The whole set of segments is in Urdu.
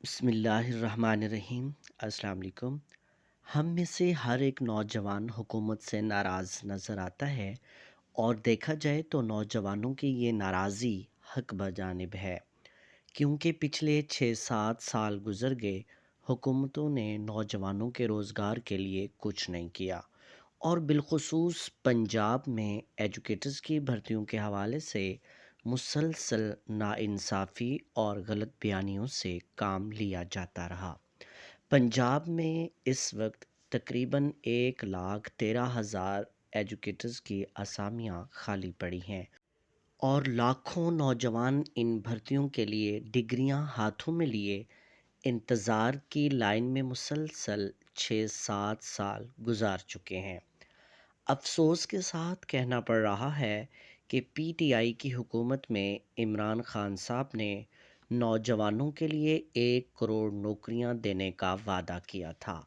بسم اللہ الرحمن الرحیم۔ السلام علیکم۔ ہم میں سے ہر ایک نوجوان حکومت سے ناراض نظر آتا ہے، اور دیکھا جائے تو نوجوانوں کی یہ ناراضی حق بجانب ہے، کیونکہ پچھلے 6-7 سال گزر گئے، حکومتوں نے نوجوانوں کے روزگار کے لیے کچھ نہیں کیا، اور بالخصوص پنجاب میں ایجوکیٹرز کی بھرتیوں کے حوالے سے مسلسل ناانصافی اور غلط بیانیوں سے کام لیا جاتا رہا۔ پنجاب میں اس وقت تقریباً 1,13,000 ایجوکیٹرز کی اسامیاں خالی پڑی ہیں، اور لاکھوں نوجوان ان بھرتیوں کے لیے ڈگریاں ہاتھوں میں لیے انتظار کی لائن میں مسلسل 6-7 سال گزار چکے ہیں۔ افسوس کے ساتھ کہنا پڑ رہا ہے کہ پی ٹی آئی کی حکومت میں عمران خان صاحب نے نوجوانوں کے لیے 1 کروڑ نوکریاں دینے کا وعدہ کیا تھا،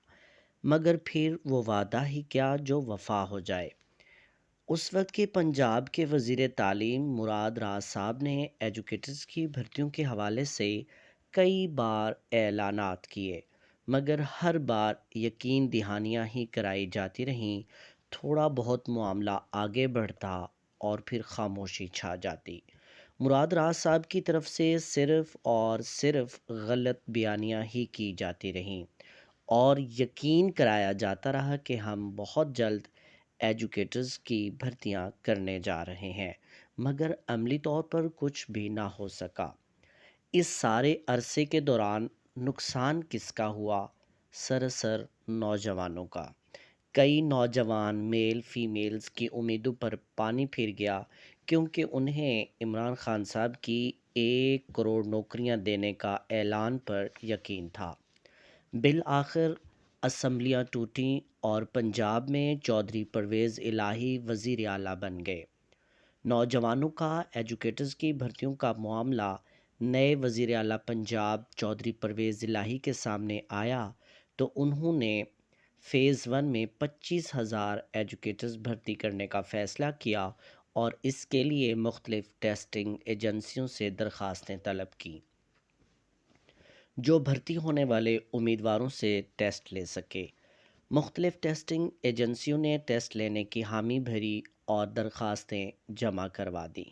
مگر پھر وہ وعدہ ہی کیا جو وفا ہو جائے۔ اس وقت کے پنجاب کے وزیر تعلیم مراد راز صاحب نے ایجوکیٹرز کی بھرتیوں کے حوالے سے کئی بار اعلانات کیے، مگر ہر بار یقین دہانیاں ہی کرائی جاتی رہیں، تھوڑا بہت معاملہ آگے بڑھتا اور پھر خاموشی چھا جاتی۔ مراد راز صاحب کی طرف سے صرف اور صرف غلط بیانیاں ہی کی جاتی رہیں، اور یقین کرایا جاتا رہا کہ ہم بہت جلد ایجوکیٹرز کی بھرتیاں کرنے جا رہے ہیں، مگر عملی طور پر کچھ بھی نہ ہو سکا۔ اس سارے عرصے کے دوران نقصان کس کا ہوا؟ سراسر نوجوانوں کا۔ کئی نوجوان میل فیمیلز کی امیدوں پر پانی پھر گیا، کیونکہ انہیں عمران خان صاحب کی 1 کروڑ نوکریاں دینے کا اعلان پر یقین تھا۔ بالآخر اسمبلیاں ٹوٹیں اور پنجاب میں چودھری پرویز الہی وزیر اعلیٰ بن گئے۔ نوجوانوں کا ایجوکیٹرز کی بھرتیوں کا معاملہ نئے وزیر اعلیٰ پنجاب چودھری پرویز الہی کے سامنے آیا تو انہوں نے فیز 1 میں 25,000 ایجوکیٹرز بھرتی کرنے کا فیصلہ کیا، اور اس کے لیے مختلف ٹیسٹنگ ایجنسیوں سے درخواستیں طلب کیں جو بھرتی ہونے والے امیدواروں سے ٹیسٹ لے سکے۔ مختلف ٹیسٹنگ ایجنسیوں نے ٹیسٹ لینے کی حامی بھری اور درخواستیں جمع کروا دیں۔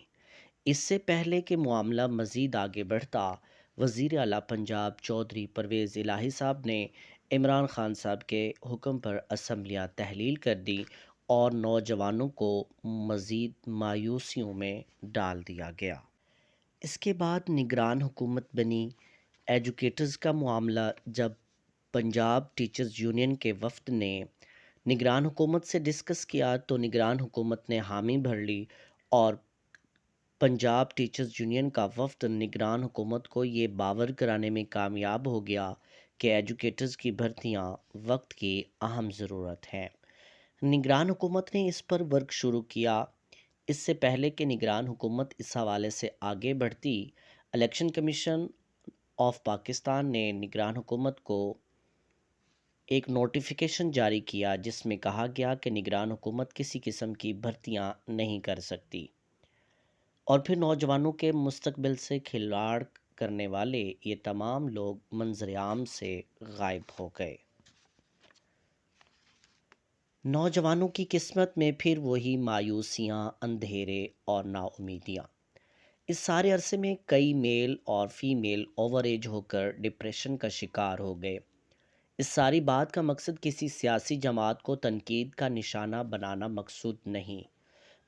اس سے پہلے کہ معاملہ مزید آگے بڑھتا، وزیر اعلیٰ پنجاب چودھری پرویز الہی صاحب نے عمران خان صاحب کے حکم پر اسمبلیاں تحلیل کر دیں، اور نوجوانوں کو مزید مایوسیوں میں ڈال دیا گیا۔ اس کے بعد نگران حکومت بنی۔ ایجوکیٹرز کا معاملہ جب پنجاب ٹیچرز یونین کے وفد نے نگران حکومت سے ڈسکس کیا تو نگران حکومت نے حامی بھر لی، اور پنجاب ٹیچرز یونین کا وفد نگران حکومت کو یہ باور کرانے میں کامیاب ہو گیا کہ ایجوکیٹرز کی بھرتیاں وقت کی اہم ضرورت ہیں۔ نگران حکومت نے اس پر ورک شروع کیا۔ اس سے پہلے کہ نگران حکومت اس حوالے سے آگے بڑھتی، الیکشن کمیشن آف پاکستان نے نگران حکومت کو ایک نوٹیفیکیشن جاری کیا جس میں کہا گیا کہ نگران حکومت کسی قسم کی بھرتیاں نہیں کر سکتی، اور پھر نوجوانوں کے مستقبل سے کھلواڑ کرنے والے یہ تمام لوگ منظر عام سے غائب ہو گئے۔ نوجوانوں کی قسمت میں پھر وہی مایوسیاں، اندھیرے اور نا امیدیاں۔ اس سارے عرصے میں کئی میل اور فیمیل اوور ایج ہو کر ڈپریشن کا شکار ہو گئے۔ اس ساری بات کا مقصد کسی سیاسی جماعت کو تنقید کا نشانہ بنانا مقصود نہیں،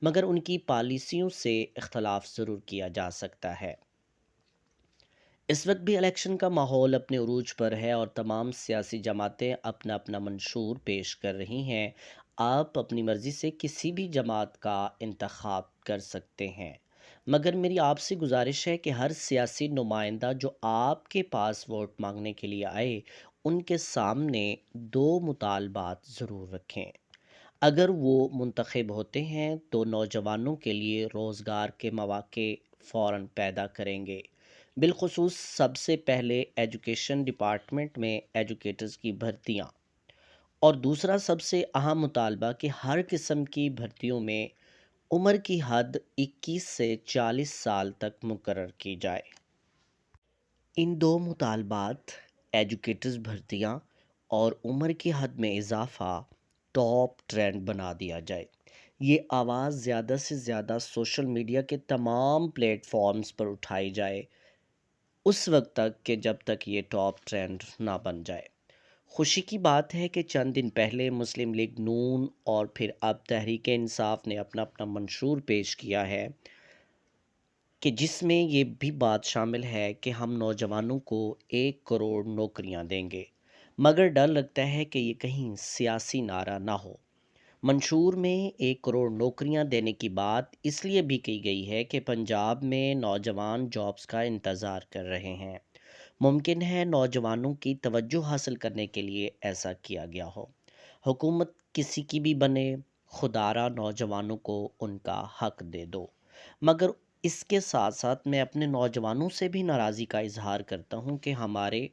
مگر ان کی پالیسیوں سے اختلاف ضرور کیا جا سکتا ہے۔ اس وقت بھی الیکشن کا ماحول اپنے عروج پر ہے، اور تمام سیاسی جماعتیں اپنا اپنا منشور پیش کر رہی ہیں۔ آپ اپنی مرضی سے کسی بھی جماعت کا انتخاب کر سکتے ہیں، مگر میری آپ سے گزارش ہے کہ ہر سیاسی نمائندہ جو آپ کے پاس ووٹ مانگنے کے لیے آئے، ان کے سامنے 2 مطالبات ضرور رکھیں۔ اگر وہ منتخب ہوتے ہیں تو نوجوانوں کے لیے روزگار کے مواقع فوراً پیدا کریں گے، بالخصوص سب سے پہلے ایجوکیشن ڈپارٹمنٹ میں ایجوکیٹرز کی بھرتیاں، اور دوسرا سب سے اہم مطالبہ کہ ہر قسم کی بھرتیوں میں عمر کی حد 21 سے 40 سال تک مقرر کی جائے۔ ان 2 مطالبات ایجوکیٹرز بھرتیاں اور عمر کی حد میں اضافہ ٹاپ ٹرینڈ بنا دیا جائے۔ یہ آواز زیادہ سے زیادہ سوشل میڈیا کے تمام پلیٹ فارمز پر اٹھائی جائے، اس وقت تک کہ جب تک یہ ٹاپ ٹرینڈ نہ بن جائے۔ خوشی کی بات ہے کہ چند دن پہلے مسلم لیگ نون اور پھر اب تحریک انصاف نے اپنا منشور پیش کیا ہے کہ جس میں یہ بھی بات شامل ہے کہ ہم نوجوانوں کو 1 کروڑ نوکریاں دیں گے، مگر ڈر لگتا ہے کہ یہ کہیں سیاسی نعرہ نہ ہو۔ منشور میں 1 کروڑ نوکریاں دینے کی بات اس لیے بھی کی گئی ہے کہ پنجاب میں نوجوان جابز کا انتظار کر رہے ہیں۔ ممکن ہے نوجوانوں کی توجہ حاصل کرنے کے لیے ایسا کیا گیا ہو۔ حکومت کسی کی بھی بنے، خدارا نوجوانوں کو ان کا حق دے دو۔ مگر اس کے ساتھ ساتھ میں اپنے نوجوانوں سے بھی ناراضی کا اظہار کرتا ہوں کہ ہمارے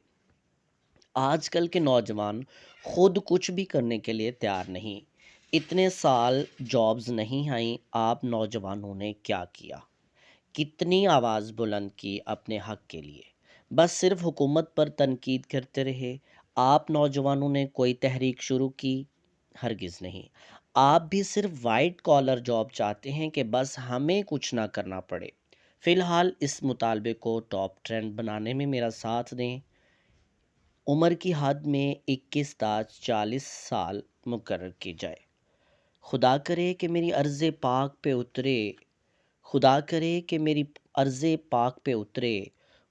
آج کل کے نوجوان خود کچھ بھی کرنے کے لیے تیار نہیں۔ اتنے سال جابز نہیں آئیں، آپ نوجوانوں نے کیا کیا؟ کتنی آواز بلند کی اپنے حق کے لیے؟ بس صرف حکومت پر تنقید کرتے رہے۔ آپ نوجوانوں نے کوئی تحریک شروع کی؟ ہرگز نہیں۔ آپ بھی صرف وائٹ کالر جاب چاہتے ہیں کہ بس ہمیں کچھ نہ کرنا پڑے۔ فی الحال اس مطالبے کو ٹاپ ٹرینڈ بنانے میں میرا ساتھ دیں۔ عمر کی حد میں 21 تا 40 سال مقرر کی جائے۔ خدا کرے کہ میری عرض پاک پہ اترے خدا کرے کہ میری عرض پاک پہ اترے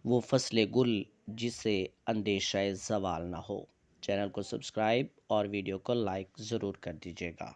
وہ فصل گل جسے اندیشہ زوال نہ ہو۔ چینل کو سبسکرائب اور ویڈیو کو لائک ضرور کر دیجیے گا۔